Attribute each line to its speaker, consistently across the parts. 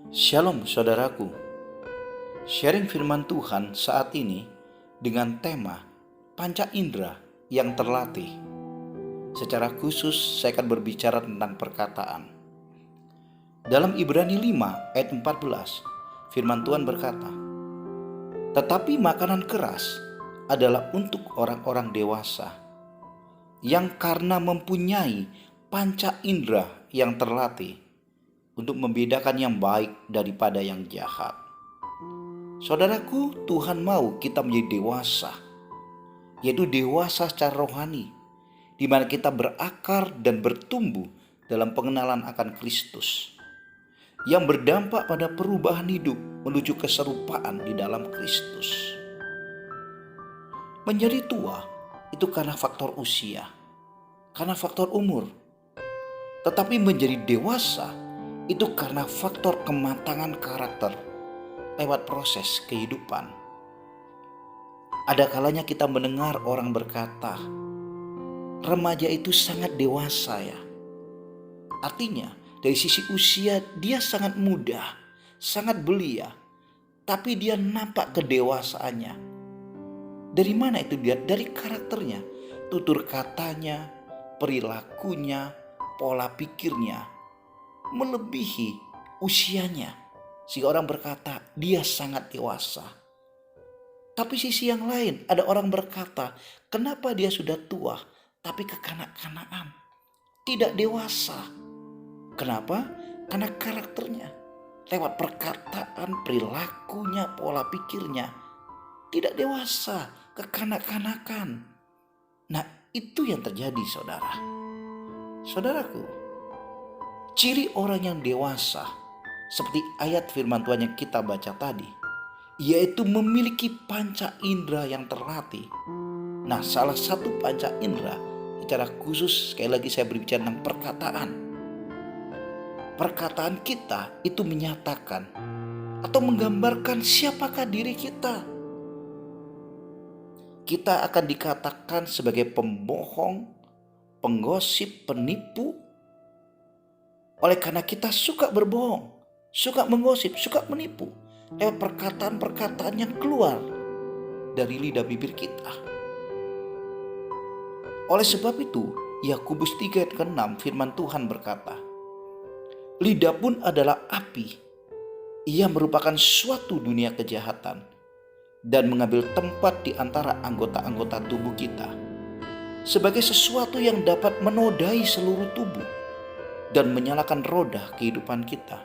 Speaker 1: Shalom saudaraku, sharing firman Tuhan saat ini dengan tema Panca Indera yang terlatih. Secara khusus saya akan berbicara tentang perkataan. Dalam Ibrani 5 ayat 14, firman Tuhan berkata, "Tetapi makanan keras adalah untuk orang-orang dewasa, yang karena mempunyai panca indera yang terlatih, untuk membedakan yang baik daripada yang jahat." Saudaraku, Tuhan mau kita menjadi dewasa, yaitu dewasa secara rohani, di mana kita berakar dan bertumbuh dalam pengenalan akan Kristus, yang berdampak pada perubahan hidup menuju keserupaan di dalam Kristus. Menjadi tua itu karena faktor usia, karena faktor umur. Tetapi menjadi dewasa itu karena faktor kematangan karakter lewat proses kehidupan. Ada kalanya kita mendengar orang berkata, remaja itu sangat dewasa ya. Artinya dari sisi usia dia sangat muda, sangat belia, tapi dia nampak kedewasaannya. Dari mana itu dia? Dari karakternya, tutur katanya, perilakunya, pola pikirnya melebihi usianya, sehingga orang berkata dia sangat dewasa. Tapi sisi yang lain, ada orang berkata, kenapa dia sudah tua tapi kekanak-kanakan, tidak dewasa. Kenapa? Karena karakternya, lewat perkataan, perilakunya, pola pikirnya tidak dewasa, kekanak-kanakan. Nah, itu yang terjadi, saudara. Saudaraku, ciri orang yang dewasa seperti ayat firman Tuhan yang kita baca tadi, yaitu memiliki panca indera yang terlatih. Nah, salah satu panca indera secara khusus, sekali lagi saya berbicara tentang perkataan. Perkataan kita itu menyatakan atau menggambarkan siapakah diri kita. Kita akan dikatakan sebagai pembohong, penggosip, penipu. Oleh karena kita suka berbohong, suka menggosip, suka menipu lewat perkataan-perkataan yang keluar dari lidah bibir kita. Oleh sebab itu, Yakobus 3 ayat ke-6 firman Tuhan berkata, lidah pun adalah api. Ia merupakan suatu dunia kejahatan dan mengambil tempat di antara anggota-anggota tubuh kita sebagai sesuatu yang dapat menodai seluruh tubuh dan menyalakan roda kehidupan kita.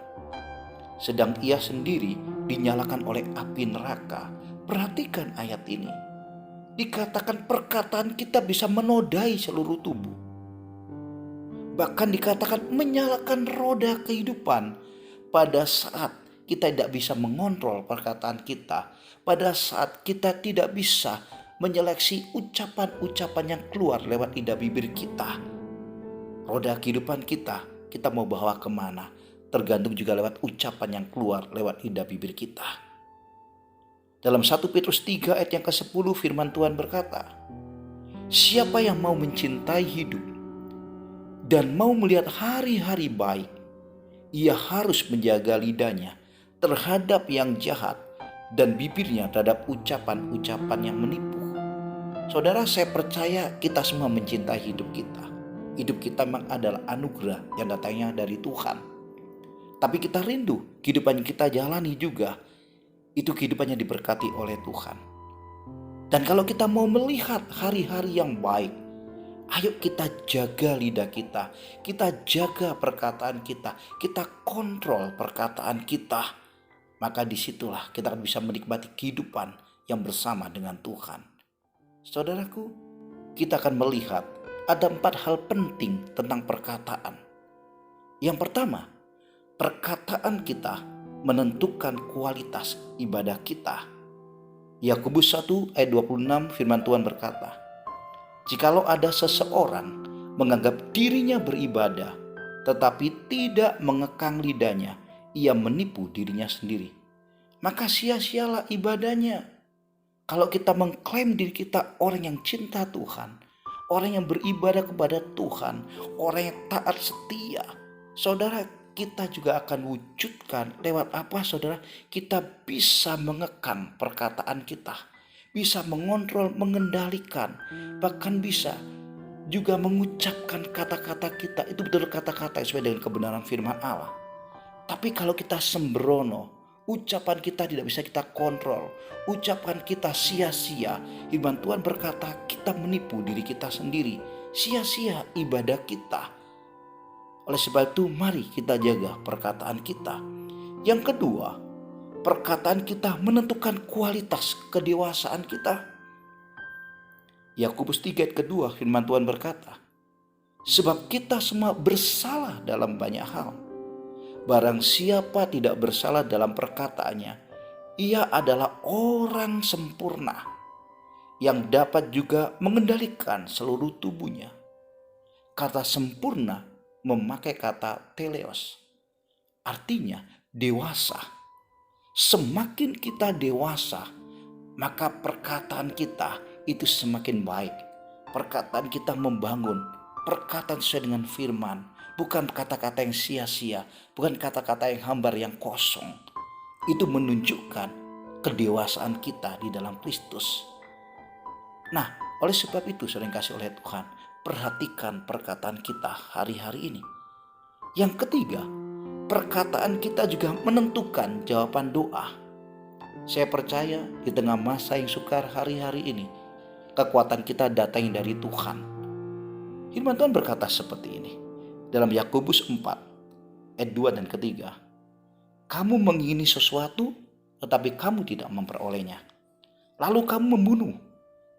Speaker 1: Sedang ia sendiri dinyalakan oleh api neraka. Perhatikan ayat ini. Dikatakan perkataan kita bisa menodai seluruh tubuh. Bahkan dikatakan menyalakan roda kehidupan pada saat kita tidak bisa mengontrol perkataan kita. Pada saat kita tidak bisa menyeleksi ucapan-ucapan yang keluar lewat lidah bibir kita. Roda kehidupan kita mau bawa kemana? Tergantung juga lewat ucapan yang keluar lewat lidah bibir kita. Dalam 1 Petrus 3 ayat yang ke-10 firman Tuhan berkata, siapa yang mau mencintai hidup dan mau melihat hari-hari baik, ia harus menjaga lidahnya terhadap yang jahat dan bibirnya terhadap ucapan-ucapan yang menipu. Saudara, saya percaya kita semua mencintai hidup kita. Hidup kita memang adalah anugerah yang datangnya dari Tuhan. Tapi kita rindu kehidupan yang kita jalani juga, itu kehidupannya diberkati oleh Tuhan. Dan kalau kita mau melihat hari-hari yang baik, ayo kita jaga lidah kita jaga perkataan kita kontrol perkataan kita. Maka disitulah kita akan bisa menikmati kehidupan yang bersama dengan Tuhan. Saudaraku, kita akan melihat ada 4 hal penting tentang perkataan. Yang pertama, perkataan kita menentukan kualitas ibadah kita. Yakobus 1 ayat 26 firman Tuhan berkata, jikalau ada seseorang menganggap dirinya beribadah tetapi tidak mengekang lidahnya, ia menipu dirinya sendiri. Maka sia-sialah ibadahnya. Kalau kita mengklaim diri kita orang yang cinta Tuhan, orang yang beribadah kepada Tuhan, orang yang taat setia, saudara, kita juga akan wujudkan lewat apa saudara? Kita bisa mengekang perkataan kita, bisa mengontrol, mengendalikan, bahkan bisa juga mengucapkan kata-kata kita itu betul kata-kata yang sesuai dengan kebenaran firman Allah. Tapi kalau kita sembrono, ucapan kita tidak bisa kita kontrol, ucapan kita sia-sia. Firman Tuhan berkata kita menipu diri kita sendiri, sia-sia ibadah kita. Oleh sebab itu mari kita jaga perkataan kita. Yang kedua, perkataan kita menentukan kualitas kedewasaan kita. Yakobus 3 ayat kedua firman Tuhan berkata, sebab kita semua bersalah dalam banyak hal. Barang siapa tidak bersalah dalam perkataannya, ia adalah orang sempurna yang dapat juga mengendalikan seluruh tubuhnya. Kata sempurna memakai kata teleos, artinya dewasa. Semakin kita dewasa, maka perkataan kita itu semakin baik. Perkataan kita membangun, perkataan sesuai dengan firman, bukan kata-kata yang sia-sia, bukan kata-kata yang hambar, yang kosong. Itu menunjukkan kedewasaan kita di dalam Kristus. Nah, oleh sebab itu saudara yang kasih oleh Tuhan, perhatikan perkataan kita hari-hari ini. Yang ketiga, perkataan kita juga menentukan jawaban doa. Saya percaya di tengah masa yang sukar hari-hari ini, kekuatan kita datang dari Tuhan. Firman Tuhan berkata seperti ini dalam Yakobus 4 ayat 2 dan ketiga. Kamu mengingini sesuatu tetapi kamu tidak memperolehnya. Lalu kamu membunuh,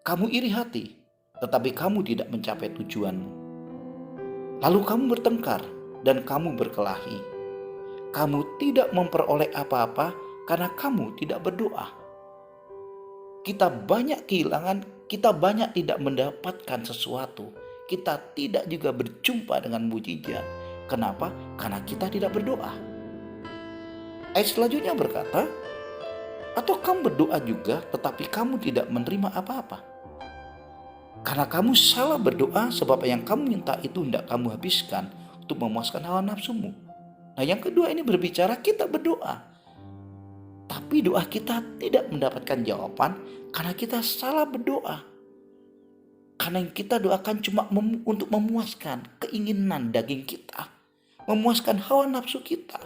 Speaker 1: kamu iri hati tetapi kamu tidak mencapai tujuanmu. Lalu kamu bertengkar dan kamu berkelahi. Kamu tidak memperoleh apa-apa karena kamu tidak berdoa. Kita banyak kehilangan, kita banyak tidak mendapatkan sesuatu. Kita tidak juga berjumpa dengan mujizat. Kenapa? Karena kita tidak berdoa. Ayat selanjutnya berkata, atau kamu berdoa juga tetapi kamu tidak menerima apa-apa. Karena kamu salah berdoa, sebab yang kamu minta itu hendak kamu habiskan untuk memuaskan hawa nafsumu. Nah, yang kedua ini berbicara kita berdoa, tapi doa kita tidak mendapatkan jawaban karena kita salah berdoa. Karena yang kita doakan cuma untuk memuaskan keinginan daging kita, memuaskan hawa nafsu kita.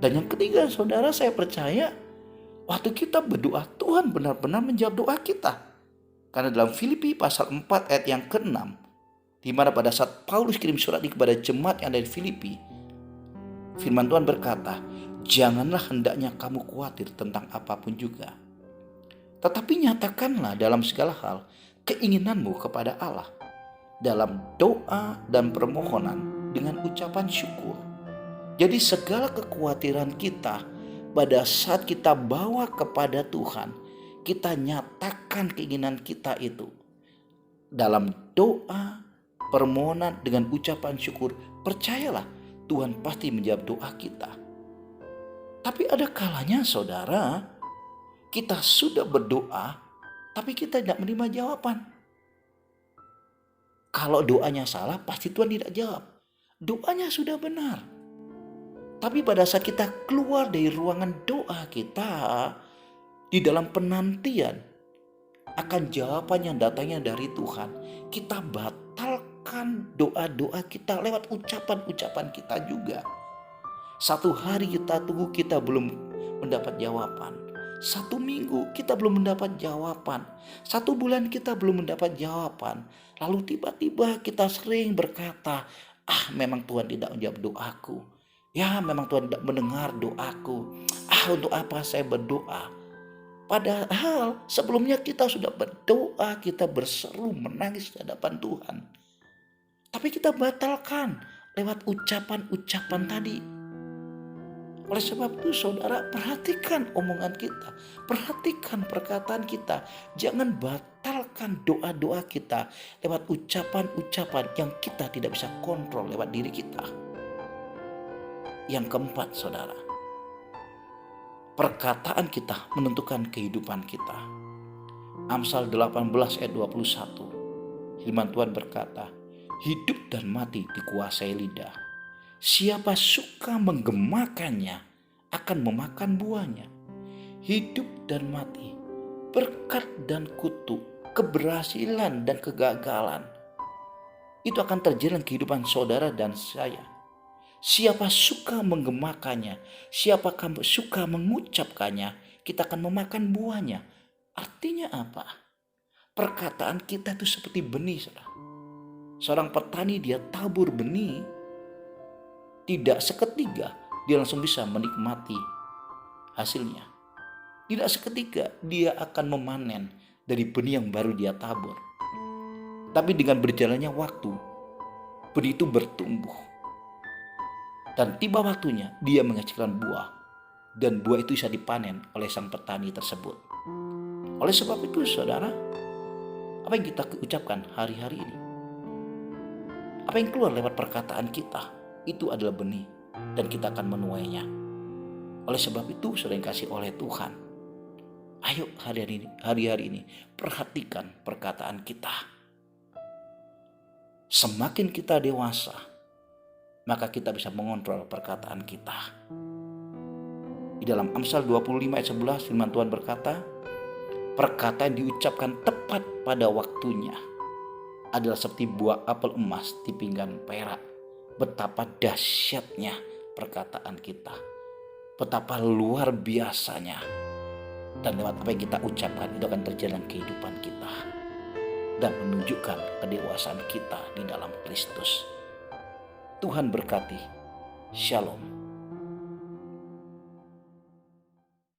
Speaker 1: Dan yang ketiga saudara, saya percaya waktu kita berdoa Tuhan benar-benar menjawab doa kita. Karena dalam Filipi pasal 4 ayat yang ke-6, di mana pada saat Paulus kirim surat ini kepada jemaat yang ada di Filipi, firman Tuhan berkata, janganlah hendaknya kamu khawatir tentang apapun juga. Tetapi nyatakanlah dalam segala hal keinginanmu kepada Allah dalam doa dan permohonan dengan ucapan syukur. Jadi segala kekhawatiran kita pada saat kita bawa kepada Tuhan, kita nyatakan keinginan kita itu dalam doa, permohonan dengan ucapan syukur. Percayalah Tuhan pasti menjawab doa kita. Tapi ada kalanya saudara, kita sudah berdoa tapi kita tidak menerima jawaban. Kalau doanya salah pasti Tuhan tidak jawab. Doanya sudah benar, tapi pada saat kita keluar dari ruangan doa kita, di dalam penantian akan jawaban yang datangnya dari Tuhan, kita batalkan doa-doa kita lewat ucapan-ucapan kita juga. Satu hari kita tunggu, kita belum mendapat jawaban. 1 minggu kita belum mendapat jawaban. 1 bulan kita belum mendapat jawaban. Lalu tiba-tiba kita sering berkata, memang Tuhan tidak menjawab doaku. Ya, memang Tuhan tidak mendengar doaku. Untuk apa saya berdoa? Padahal sebelumnya kita sudah berdoa, kita berseru, menangis di hadapan Tuhan. Tapi kita batalkan lewat ucapan-ucapan tadi. Oleh sebab itu saudara, perhatikan omongan kita, perhatikan perkataan kita. Jangan batalkan doa-doa kita lewat ucapan-ucapan yang kita tidak bisa kontrol lewat diri kita. Yang keempat saudara, perkataan kita menentukan kehidupan kita. Amsal 18 ayat 21. Firman Tuhan berkata, hidup dan mati dikuasai lidah. Siapa suka menggemakannya akan memakan buahnya. Hidup dan mati, berkat dan kutuk, keberhasilan dan kegagalan, itu akan terjadi dalam kehidupan saudara dan saya. Siapa suka menggemakannya, siapa suka mengucapkannya, kita akan memakan buahnya. Artinya apa? Perkataan kita itu seperti benih, saudara. Seorang petani dia tabur benih, tidak seketika dia langsung bisa menikmati hasilnya. Tidak seketika dia akan memanen dari benih yang baru dia tabur. Tapi dengan berjalannya waktu, benih itu bertumbuh. Dan tiba waktunya dia menghasilkan buah. Dan buah itu bisa dipanen oleh sang petani tersebut. Oleh sebab itu saudara, apa yang kita ucapkan hari-hari ini, apa yang keluar lewat perkataan kita, itu adalah benih. Dan kita akan menuainya. Oleh sebab itu saudara yang kasih oleh Tuhan, ayo hari-hari ini perhatikan perkataan kita. Semakin kita dewasa, maka kita bisa mengontrol perkataan kita. Di dalam Amsal 25 ayat 11 firman Tuhan berkata, perkataan yang diucapkan tepat pada waktunya adalah seperti buah apel emas di pinggan perak. Betapa dahsyatnya perkataan kita, betapa luar biasanya. Dan lewat apa yang kita ucapkan itu akan terjadi dalam kehidupan kita dan menunjukkan kedewasaan kita di dalam Kristus. Tuhan berkati. Shalom.